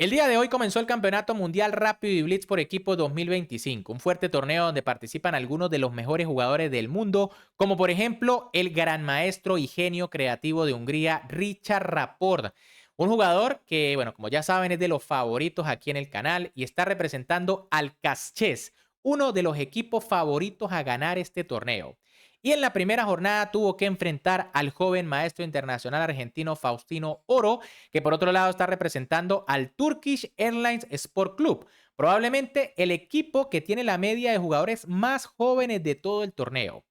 El día de hoy comenzó el Campeonato Mundial Rápido y Blitz por equipo 2025, un fuerte torneo donde participan algunos de los mejores jugadores del mundo, como por ejemplo el gran maestro y genio creativo de Hungría, Richard Rapport. Un jugador que, bueno, como ya saben, es de los favoritos aquí en el canal y está representando al Casches, uno de los equipos favoritos a ganar este torneo. Y en la primera jornada tuvo que enfrentar al joven maestro internacional argentino Faustino Oro, que por otro lado está representando al Turkish Airlines Sport Club, probablemente el equipo que tiene la media de jugadores más jóvenes de todo el torneo.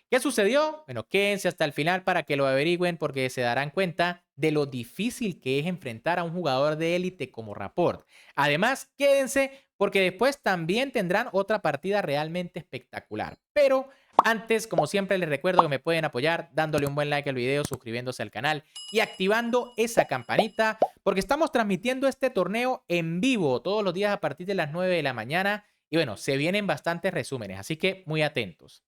¿Qué sucedió? Bueno, quédense hasta el final para que lo averigüen porque se darán cuenta de lo difícil que es enfrentar a un jugador de élite como Rapport. Además, quédense porque después también tendrán otra partida realmente espectacular. Pero antes, como siempre, les recuerdo que me pueden apoyar dándole un buen like al video, suscribiéndose al canal y activando esa campanita, porque estamos transmitiendo este torneo en vivo todos los días a partir de las 9 de la mañana. Y bueno, se vienen bastantes resúmenes, así que muy atentos.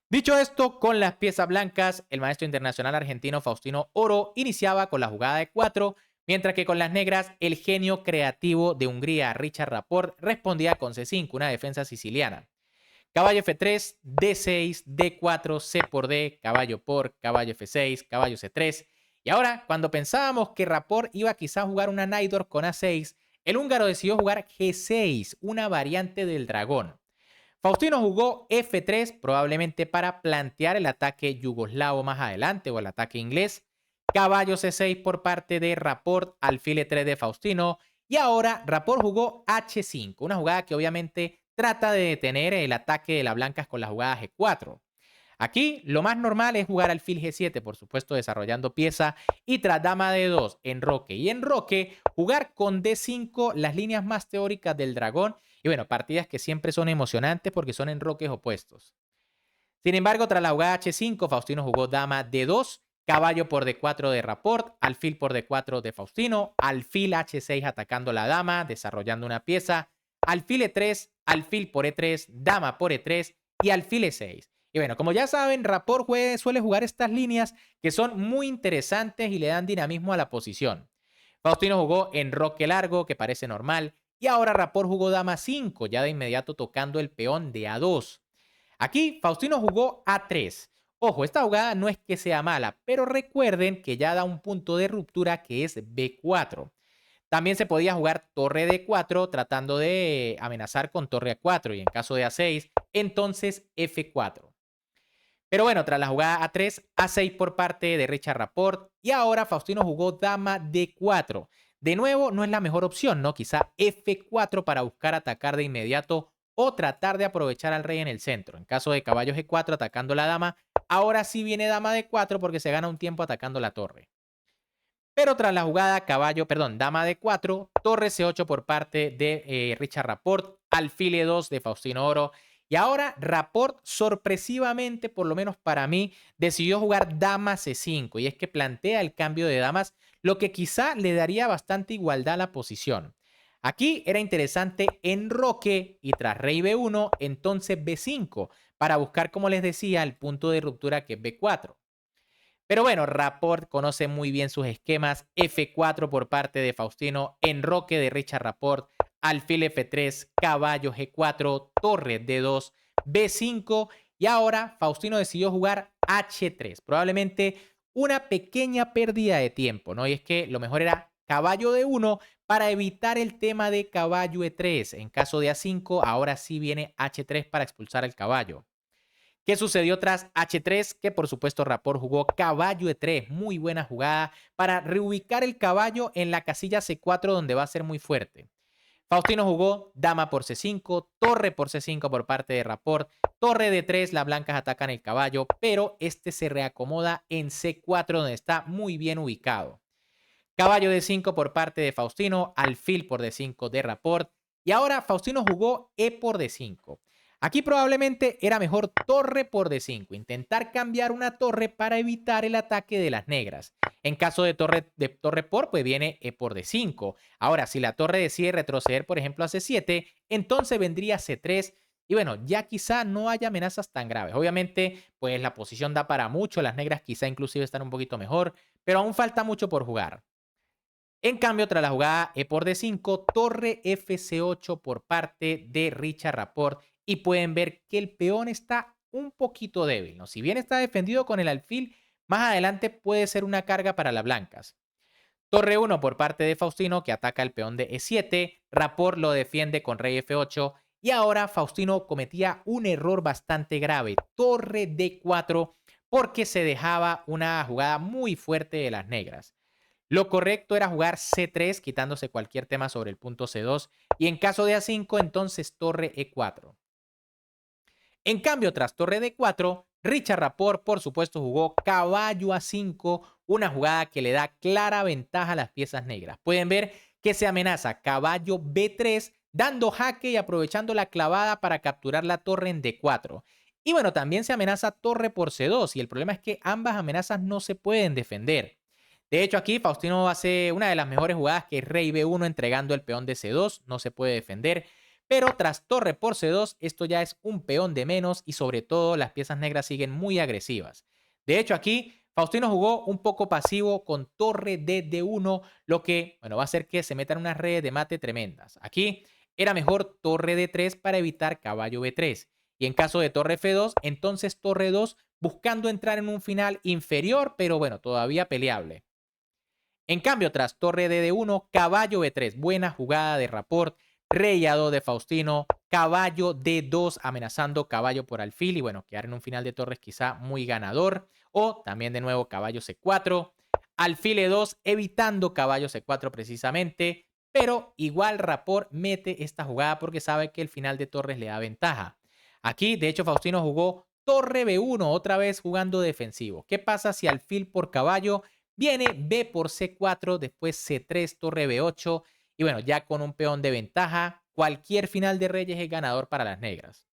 Dicho esto, con las piezas blancas, el maestro internacional argentino Faustino Oro iniciaba con la jugada de 4, mientras que con las negras, el genio creativo de Hungría, Richard Rapport, respondía con C5, una defensa siciliana. Caballo F3, D6, D4, C por D, caballo por, caballo F6, caballo C3. Y ahora, cuando pensábamos que Rapport iba quizá a jugar una Naidor con A6, el húngaro decidió jugar G6, una variante del dragón. Faustino jugó F3 probablemente para plantear el ataque yugoslavo más adelante o el ataque inglés. Caballo C6 por parte de Rapport, alfil E3 de Faustino. Y ahora Rapport jugó H5, una jugada que obviamente trata de detener el ataque de las blancas con la jugada G4. Aquí lo más normal es jugar alfil G7, por supuesto desarrollando pieza, y tras dama D2, enroque y enroque, jugar con D5 las líneas más teóricas del dragón, y bueno, partidas que siempre son emocionantes porque son enroques opuestos. Sin embargo, tras la jugada H5, Faustino jugó dama D2, caballo por D4 de Rapport, alfil por D4 de Faustino, alfil H6 atacando la dama, desarrollando una pieza, alfil E3, alfil por E3, dama por E3 y alfil E6. Y bueno, como ya saben, Rapport suele jugar estas líneas que son muy interesantes y le dan dinamismo a la posición. Faustino jugó enroque largo, que parece normal, y ahora Rapport jugó dama 5, ya de inmediato tocando el peón de A2. Aquí Faustino jugó A3. Ojo, esta jugada no es que sea mala, pero recuerden que ya da un punto de ruptura que es B4. También se podía jugar torre D4 tratando de amenazar con torre A4 y en caso de A6, entonces F4. Pero bueno, tras la jugada A3, A6 por parte de Richard Rapport y ahora Faustino jugó dama D4. De nuevo, no es la mejor opción, ¿no? Quizá F4 para buscar atacar de inmediato o tratar de aprovechar al rey en el centro. En caso de caballo G4 atacando la dama, ahora sí viene dama D4 porque se gana un tiempo atacando la torre. Pero tras la jugada dama D4, torre C8 por parte de Richard Rapport, alfil E2 de Faustino Oro. Y ahora Rapport, sorpresivamente, por lo menos para mí, decidió jugar dama C5. Y es que plantea el cambio de damas, lo que quizá le daría bastante igualdad a la posición. Aquí era interesante enroque y tras rey B1, entonces B5, para buscar, como les decía, el punto de ruptura que es B4. Pero bueno, Rapport conoce muy bien sus esquemas. F4 por parte de Faustino, enroque de Richard Rapport, alfil F3, caballo G4, torre D2, B5 y ahora Faustino decidió jugar H3. Probablemente una pequeña pérdida de tiempo, ¿no? Y es que lo mejor era caballo D1 para evitar el tema de caballo E3. En caso de A5, ahora sí viene H3 para expulsar al caballo. ¿Qué sucedió tras H3? Que por supuesto Rapport jugó caballo E3, muy buena jugada para reubicar el caballo en la casilla C4 donde va a ser muy fuerte. Faustino jugó dama por C5, torre por C5 por parte de Rapport, torre D3, las blancas atacan el caballo, pero este se reacomoda en C4 donde está muy bien ubicado. Caballo D5 por parte de Faustino, alfil por D5 de Rapport. Y ahora Faustino jugó E por D5. Aquí probablemente era mejor torre por D5, intentar cambiar una torre para evitar el ataque de las negras. En caso de torre por, pues viene E por D5. Ahora, si la torre decide retroceder, por ejemplo, a C7, entonces vendría C3. Y bueno, ya quizá no haya amenazas tan graves. Obviamente, pues la posición da para mucho. Las negras quizá inclusive están un poquito mejor, pero aún falta mucho por jugar. En cambio, tras la jugada E por D5, torre FC8 por parte de Richard Rapport y pueden ver que el peón está un poquito débil, ¿no? Si bien está defendido con el alfil, más adelante puede ser una carga para las blancas. Torre 1 por parte de Faustino que ataca el peón de E7, Rapport lo defiende con rey F8 y ahora Faustino cometía un error bastante grave, torre D4, porque se dejaba una jugada muy fuerte de las negras. Lo correcto era jugar C3 quitándose cualquier tema sobre el punto C2 y en caso de A5 entonces torre E4. En cambio, tras torre D4, Richard Rapport por supuesto jugó caballo A5, una jugada que le da clara ventaja a las piezas negras. Pueden ver que se amenaza caballo B3 dando jaque y aprovechando la clavada para capturar la torre en D4. Y bueno, también se amenaza torre por C2 y el problema es que ambas amenazas no se pueden defender. De hecho, aquí Faustino hace una de las mejores jugadas que es rey B1 entregando el peón de C2, no se puede defender. Pero tras torre por C2, esto ya es un peón de menos y sobre todo las piezas negras siguen muy agresivas. De hecho, aquí Faustino jugó un poco pasivo con torre de D1, lo que bueno, va a hacer que se metan unas redes de mate tremendas. Aquí era mejor torre D3 para evitar caballo B3. Y en caso de torre F2, entonces torre 2 buscando entrar en un final inferior, pero bueno, todavía peleable. En cambio, tras torre de D1, caballo B3, buena jugada de Rapport, rey A2 de Faustino, caballo D2 amenazando caballo por alfil y bueno, quedar en un final de torres quizá muy ganador. O también de nuevo caballo C4, alfil E2 evitando caballo C4 precisamente, pero igual Rapport mete esta jugada porque sabe que el final de torres le da ventaja. Aquí, de hecho, Faustino jugó torre B1, otra vez jugando defensivo. ¿Qué pasa si alfil por caballo viene B por C4, después C3, torre B8 y bueno, ya con un peón de ventaja, cualquier final de reyes es ganador para las negras?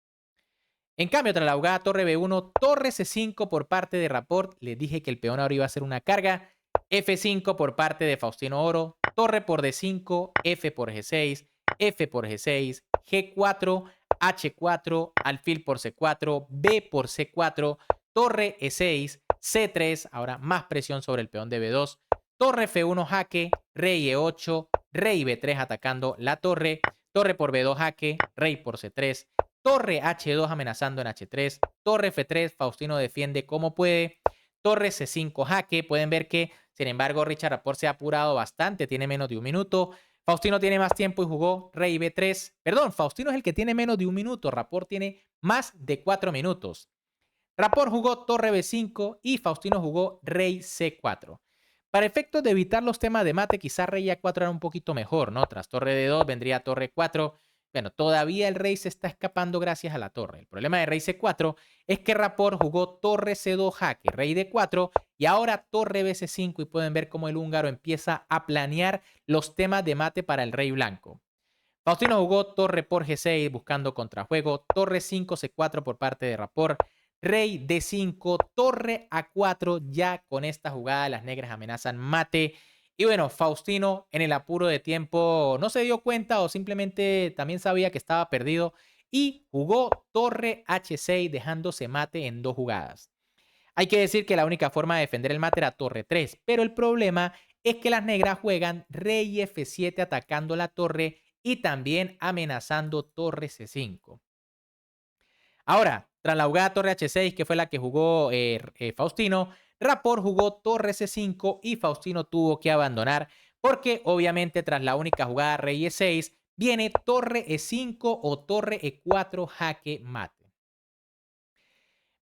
En cambio, tras la jugada torre B1, torre C5 por parte de Rapport, les dije que el peón ahora iba a ser una carga, F5 por parte de Faustino Oro, torre por D5, F por G6, F por G6, G4, H4, alfil por C4, B por C4, torre E6, C3, ahora más presión sobre el peón de B2, torre F1 jaque, rey E8, rey B3 atacando la torre, torre por B2 jaque, rey por C3, torre H2 amenazando en H3, torre F3, Faustino defiende como puede, torre C5 jaque, pueden ver que sin embargo Richard Rapport se ha apurado bastante, tiene menos de un minuto, Faustino tiene más tiempo y jugó rey B3, perdón, Faustino es el que tiene menos de un minuto, Rapport tiene más de 4 minutos. Rapport jugó torre B5 y Faustino jugó rey C4. Para efectos de evitar los temas de mate, quizá rey A4 era un poquito mejor, ¿no? Tras torre D2 vendría torre 4. Bueno, todavía el rey se está escapando gracias a la torre. El problema de rey C4 es que Rapport jugó torre C2 jaque, rey D4 y ahora torre BC5 y pueden ver cómo el húngaro empieza a planear los temas de mate para el rey blanco. Faustino jugó torre por G6 buscando contrajuego, torre 5 C4 por parte de Rapport, rey D5, torre A4, ya con esta jugada las negras amenazan mate. Y bueno, Faustino en el apuro de tiempo no se dio cuenta o simplemente también sabía que estaba perdido y jugó torre H6 dejándose mate en dos jugadas. Hay que decir que la única forma de defender el mate era torre 3, pero el problema es que las negras juegan rey F7 atacando la torre y también amenazando torre C5. Ahora, tras la jugada torre H6, que fue la que jugó Faustino, Rapport jugó torre C5 y Faustino tuvo que abandonar porque obviamente tras la única jugada rey E6 viene torre E5 o torre E4 jaque mate.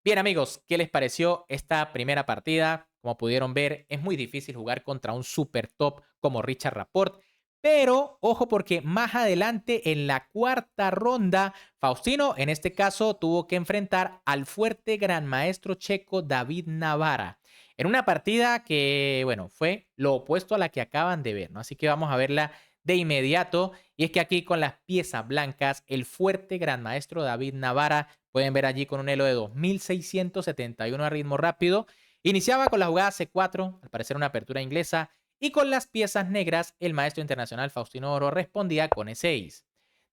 Bien amigos, ¿qué les pareció esta primera partida? Como pudieron ver, es muy difícil jugar contra un super top como Richard Rapport. Pero ojo porque más adelante en la cuarta ronda, Faustino en este caso tuvo que enfrentar al fuerte gran maestro checo David Navara. En una partida que, bueno, fue lo opuesto a la que acaban de ver, ¿no? Así que vamos a verla de inmediato. Y es que aquí con las piezas blancas, el fuerte gran maestro David Navara, pueden ver allí con un elo de 2671 a ritmo rápido, iniciaba con la jugada C4, al parecer una apertura inglesa, y con las piezas negras, el maestro internacional Faustino Oro respondía con E6.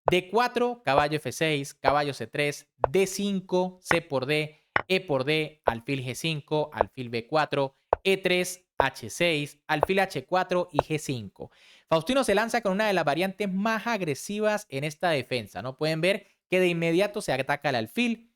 D4, caballo F6, caballo C3, D5, C por D, E por D, alfil G5, alfil B4, E3, H6, alfil H4 y G5. Faustino se lanza con una de las variantes más agresivas en esta defensa, ¿no? Pueden ver que de inmediato se ataca el alfil.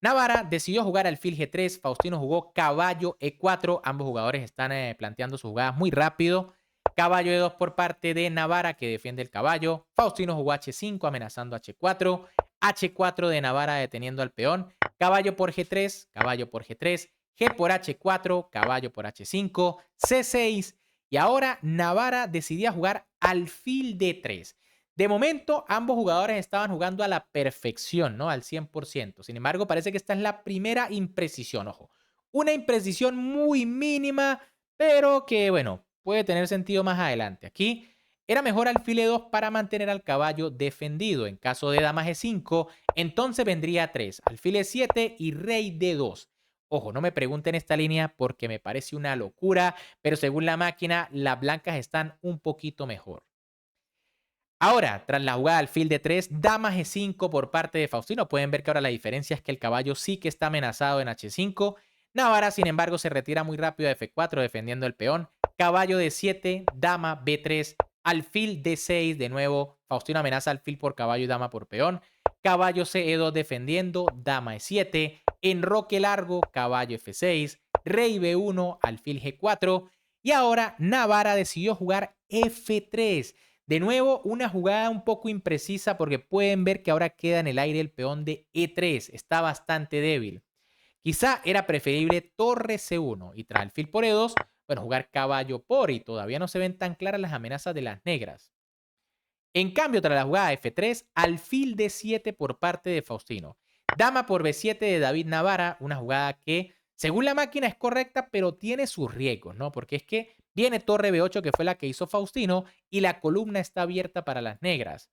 Navarra decidió jugar alfil G3, Faustino jugó caballo E4, ambos jugadores están planteando sus jugadas muy rápido. Caballo E2 por parte de Navarra, que defiende el caballo. Faustino jugó H5 amenazando H4. H4 de Navarra deteniendo al peón. Caballo por G3, caballo por G3. G por H4, caballo por H5. C6. Y ahora Navarra decidía jugar alfil D3. De momento, ambos jugadores estaban jugando a la perfección, ¿no? Al 100%. Sin embargo, parece que esta es la primera imprecisión, ojo. Una imprecisión muy mínima, pero que, bueno, puede tener sentido más adelante. Aquí era mejor alfil E2 para mantener al caballo defendido. En caso de dama G5, entonces vendría 3, alfil E7 y rey D2. Ojo, no me pregunten esta línea porque me parece una locura, pero según la máquina, las blancas están un poquito mejor. Ahora, tras la jugada alfil de 3, dama G5 por parte de Faustino. Pueden ver que ahora la diferencia es que el caballo sí que está amenazado en H5. Navarra, sin embargo, se retira muy rápido a F4 defendiendo el peón. Caballo D7, dama B3, alfil D6 de nuevo. Faustino amenaza alfil por caballo y dama por peón. Caballo CE2 defendiendo, dama E7, enroque largo, caballo F6, rey B1, alfil G4. Y ahora Navarra decidió jugar F3. De nuevo, una jugada un poco imprecisa porque pueden ver que ahora queda en el aire el peón de E3. Está bastante débil. Quizá era preferible torre C1 y tras alfil por E2, bueno, jugar caballo por y todavía no se ven tan claras las amenazas de las negras. En cambio, tras la jugada F3, alfil D7 por parte de Faustino. Dama por B7 de David Navarra, una jugada que, según la máquina, es correcta, pero tiene sus riesgos, ¿no? Porque es que viene torre B8, que fue la que hizo Faustino, y la columna está abierta para las negras.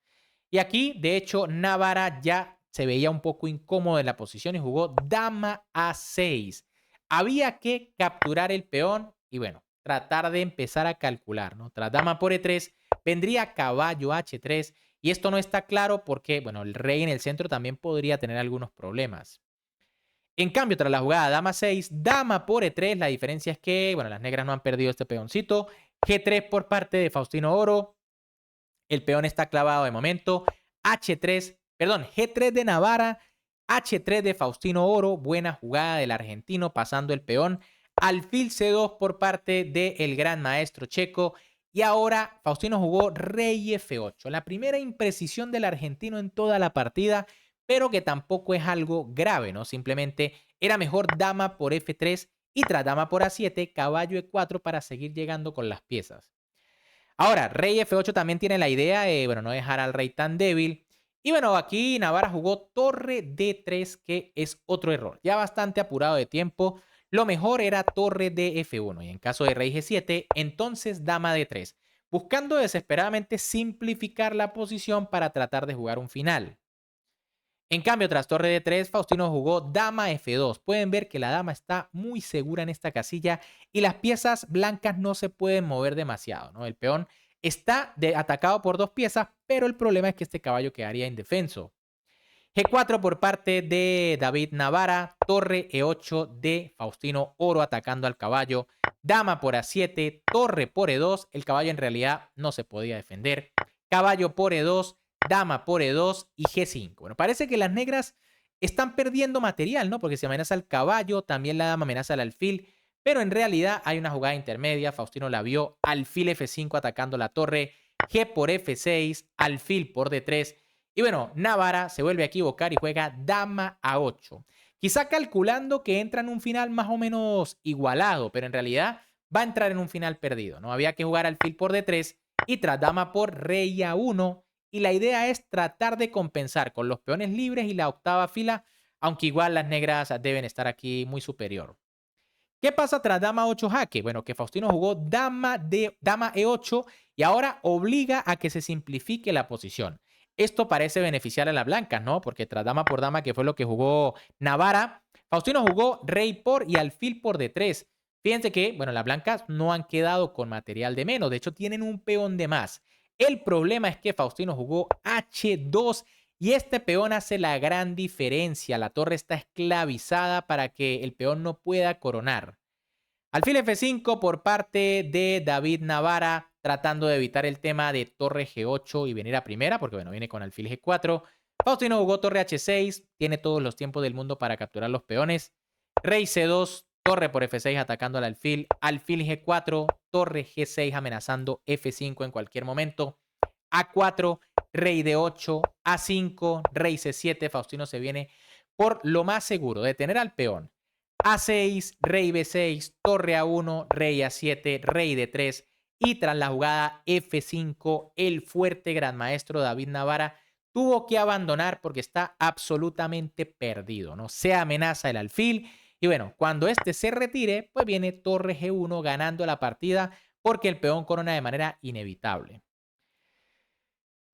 Y aquí, de hecho, Navarra ya se veía un poco incómodo en la posición y jugó dama A6. Había que capturar el peón y, bueno, tratar de empezar a calcular, ¿no? Tras dama por E3, vendría caballo H3 y esto no está claro porque, bueno, el rey en el centro también podría tener algunos problemas. En cambio, tras la jugada dama 6, dama por E3, la diferencia es que, bueno, las negras no han perdido este peoncito. G3 por parte de Faustino Oro. El peón está clavado de momento. H3, perdón, G3 de Navarra. H3 de Faustino Oro. Buena jugada del argentino pasando el peón. Alfil C2 por parte del gran maestro checo. Y ahora Faustino jugó rey F8. La primera imprecisión del argentino en toda la partida, pero que tampoco es algo grave, ¿no? Simplemente era mejor dama por F3 y tras dama por A7, caballo E4 para seguir llegando con las piezas. Ahora, rey F8 también tiene la idea de, bueno, no dejar al rey tan débil. Y bueno, aquí Navarra jugó torre D3, que es otro error. Ya bastante apurado de tiempo. Lo mejor era torre de F1 y en caso de rey G7, entonces dama D3, buscando desesperadamente simplificar la posición para tratar de jugar un final. En cambio, tras torre de 3, Faustino jugó dama F2. Pueden ver que la dama está muy segura en esta casilla y las piezas blancas no se pueden mover demasiado, ¿no? El peón está atacado por dos piezas, pero el problema es que este caballo quedaría indefenso. G4 por parte de David Navarra, torre E8 de Faustino Oro atacando al caballo, dama por A7, torre por E2, el caballo en realidad no se podía defender, caballo por E2, dama por E2 y G5. Bueno, parece que las negras están perdiendo material, ¿no? Porque se amenaza al caballo, también la dama amenaza al alfil, pero en realidad hay una jugada intermedia, Faustino la vio, alfil F5 atacando la torre, G por F6, alfil por D3, y bueno, Navarra se vuelve a equivocar y juega dama a 8. Quizá calculando que entra en un final más o menos igualado, pero en realidad va a entrar en un final perdido, ¿no? Había que jugar alfil por D3 y tras dama por rey a 1. Y la idea es tratar de compensar con los peones libres y la octava fila, aunque igual las negras deben estar aquí muy superior. ¿Qué pasa tras dama 8 jaque? Bueno, que Faustino jugó dama E8 y ahora obliga a que se simplifique la posición. Esto parece beneficiar a las blancas, ¿no? Porque tras dama por dama, que fue lo que jugó Navarra, Faustino jugó rey por y alfil por D3. Fíjense que, bueno, las blancas no han quedado con material de menos, de hecho tienen un peón de más. El problema es que Faustino jugó H2 y este peón hace la gran diferencia. La torre está esclavizada para que el peón no pueda coronar. Alfil F5 por parte de David Navara, tratando de evitar el tema de torre G8 y venir a primera, porque bueno, viene con alfil G4. Faustino jugó torre H6, tiene todos los tiempos del mundo para capturar los peones. Rey C2, torre por F6 atacando al alfil G4, torre G6 amenazando F5 en cualquier momento. A4, rey D8, A5, rey C7, Faustino se viene por lo más seguro, de tener al peón. A6, rey B6, torre A1, rey A7, rey D3 y tras la jugada F5, el fuerte gran maestro David Navara tuvo que abandonar porque está absolutamente perdido, ¿no? Se amenaza el alfil y bueno, cuando este se retire, pues viene torre G1 ganando la partida porque el peón corona de manera inevitable.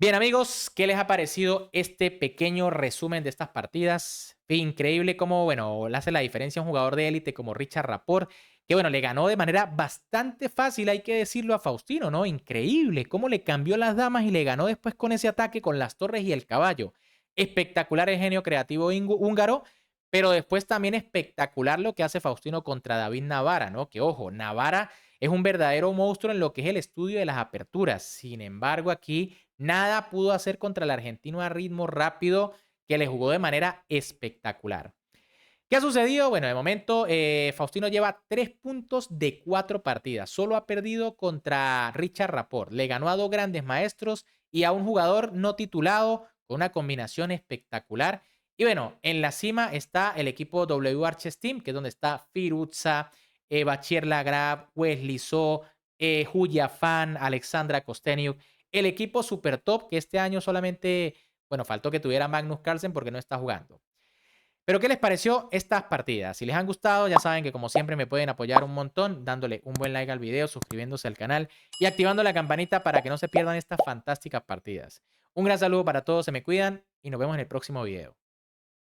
Bien amigos, ¿qué les ha parecido este pequeño resumen de estas partidas? Increíble cómo, bueno, le hace la diferencia a un jugador de élite como Richard Rapport, que bueno, le ganó de manera bastante fácil, hay que decirlo, a Faustino, ¿no? Increíble cómo le cambió las damas y le ganó después con ese ataque con las torres y el caballo. Espectacular el genio creativo húngaro, pero después también espectacular lo que hace Faustino contra David Navara, ¿no? Que ojo, Navara es un verdadero monstruo en lo que es el estudio de las aperturas. Sin embargo, aquí nada pudo hacer contra el argentino a ritmo rápido que le jugó de manera espectacular. ¿Qué ha sucedido? Bueno, de momento Faustino lleva 3 puntos de 4 partidas. Solo ha perdido contra Richard Rapport. Le ganó a 2 grandes maestros y a un jugador no titulado con una combinación espectacular. Y bueno, en la cima está el equipo W Arches Team, que es donde está Firuza, Bachier Lagrave, Wesley So, Julia Fan, Alexandra Kosteniuk. El equipo super top que este año solamente, bueno, faltó que tuviera Magnus Carlsen porque no está jugando. Pero ¿qué les pareció estas partidas? Si les han gustado, ya saben que como siempre me pueden apoyar un montón dándole un buen like al video, suscribiéndose al canal y activando la campanita para que no se pierdan estas fantásticas partidas. Un gran saludo para todos, se me cuidan y nos vemos en el próximo video.